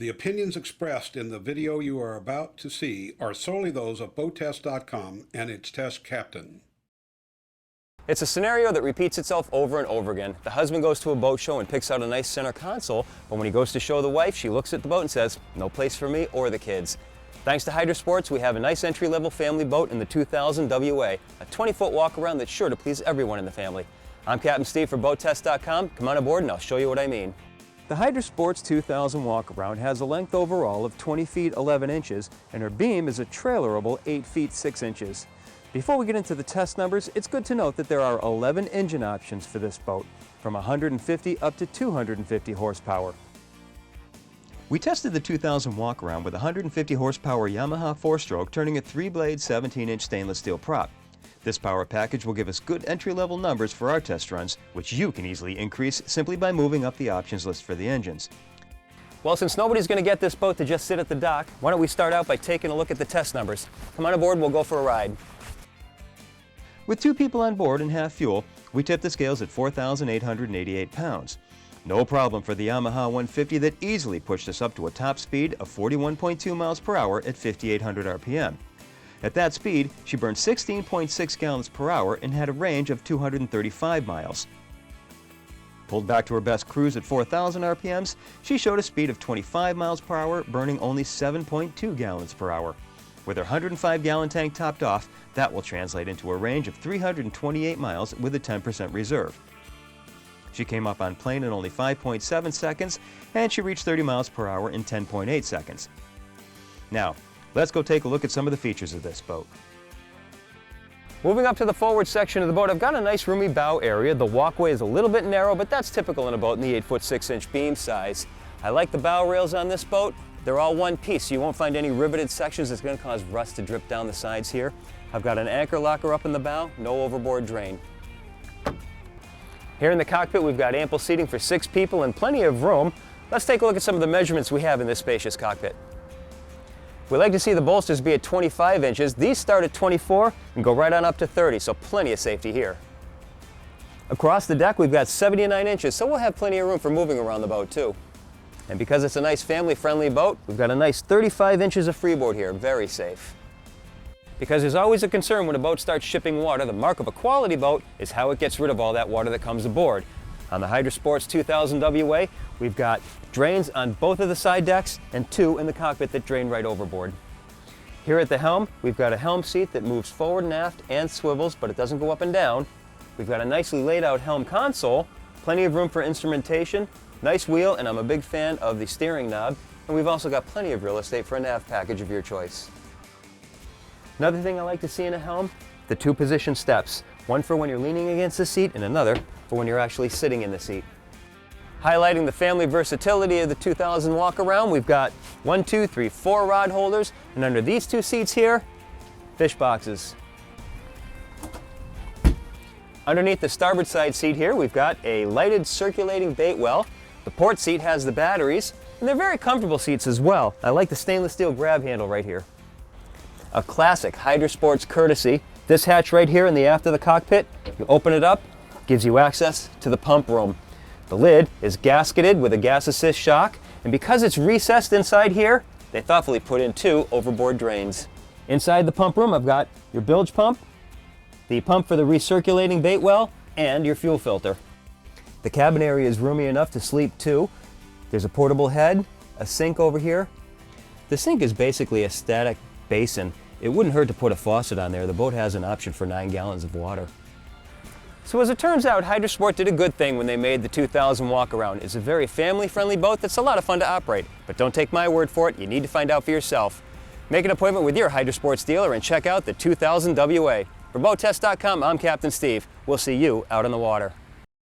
The opinions expressed in the video you are about to see are solely those of BoatTEST.com and its test captain. It's a scenario that repeats itself over and over again. The husband goes to a boat show and picks out a nice center console, but when he goes to show the wife, she looks at the boat and says, "No place for me or the kids." Thanks to Hydra-Sports, we have a nice entry-level family boat in the 2000 WA, a 20-foot walk-around that's sure to please everyone in the family. I'm Captain Steve for BoatTEST.com. Come on aboard and I'll show you what I mean. The Hydra-Sports 2000 walk-around has a length overall of 20 feet 11 inches, and her beam is a trailerable 8 feet 6 inches. Before we get into the test numbers, it's good to note that there are 11 engine options for this boat, from 150 up to 250 horsepower. We tested the 2000 walk-around with a 150 horsepower Yamaha 4-stroke turning a 3-blade 17-inch stainless steel prop. This power package will give us good entry-level numbers for our test runs, which you can easily increase simply by moving up the options list for the engines. Well, since nobody's going to get this boat to just sit at the dock, why don't we start out by taking a look at the test numbers. Come on aboard, we'll go for a ride. With 2 people on board and half fuel, we tipped the scales at 4,888 pounds. No problem for the Yamaha 150 that easily pushed us up to a top speed of 41.2 miles per hour at 5,800 RPM. At that speed, she burned 16.6 gallons per hour and had a range of 235 miles. Pulled back to her best cruise at 4,000 RPMs, she showed a speed of 25 miles per hour, burning only 7.2 gallons per hour. With her 105-gallon tank topped off, that will translate into a range of 328 miles with a 10% reserve. She came up on plane in only 5.7 seconds, and she reached 30 miles per hour in 10.8 seconds. Now, let's go take a look at some of the features of this boat. Moving up to the forward section of the boat, I've got a nice roomy bow area. The walkway is a little bit narrow, but that's typical in a boat in the 8-foot 6-inch beam size. I like the bow rails on this boat. They're all one piece, so you won't find any riveted sections that's going to cause rust to drip down the sides here. I've got an anchor locker up in the bow, no overboard drain. Here in the cockpit, we've got ample seating for 6 people and plenty of room. Let's take a look at some of the measurements we have in this spacious cockpit. We like to see the bolsters be at 25 inches. These start at 24 and go right on up to 30, so plenty of safety here. Across the deck, we've got 79 inches, so we'll have plenty of room for moving around the boat too. And because it's a nice family-friendly boat, we've got a nice 35 inches of freeboard here, very safe. Because there's always a concern when a boat starts shipping water, the mark of a quality boat is how it gets rid of all that water that comes aboard. On the Hydra-Sports 2000 WA, we've got drains on both of the side decks and 2 in the cockpit that drain right overboard. Here at the helm, we've got a helm seat that moves forward and aft and swivels, but it doesn't go up and down. We've got a nicely laid out helm console, plenty of room for instrumentation, nice wheel, and I'm a big fan of the steering knob, and we've also got plenty of real estate for a nav package of your choice. Another thing I like to see in a helm, the 2-position steps, one for when you're leaning against the seat and another for when you're actually sitting in the seat. Highlighting the family versatility of the 2000 walk-around, we've got 1, 2, 3, 4 rod holders, and under these 2 seats here, fish boxes. Underneath the starboard side seat here, we've got a lighted circulating bait well. The port seat has the batteries, and they're very comfortable seats as well. I like the stainless steel grab handle right here. A classic Hydra-Sports courtesy. This hatch right here in the aft of the cockpit, you open it up, gives you access to the pump room. The lid is gasketed with a gas assist shock, and because it's recessed inside here, they thoughtfully put in 2 overboard drains. Inside the pump room, I've got your bilge pump, the pump for the recirculating bait well, and your fuel filter. The cabin area is roomy enough to sleep too. There's a portable head, a sink over here. The sink is basically a static basin. It wouldn't hurt to put a faucet on there. The boat has an option for 9 gallons of water. So as it turns out, Hydra-Sport did a good thing when they made the 2000 walk-around. It's a very family-friendly boat that's a lot of fun to operate. But don't take my word for it, you need to find out for yourself. Make an appointment with your Hydra-Sports dealer and check out the 2000 WA. For BoatTEST.com, I'm Captain Steve. We'll see you out on the water.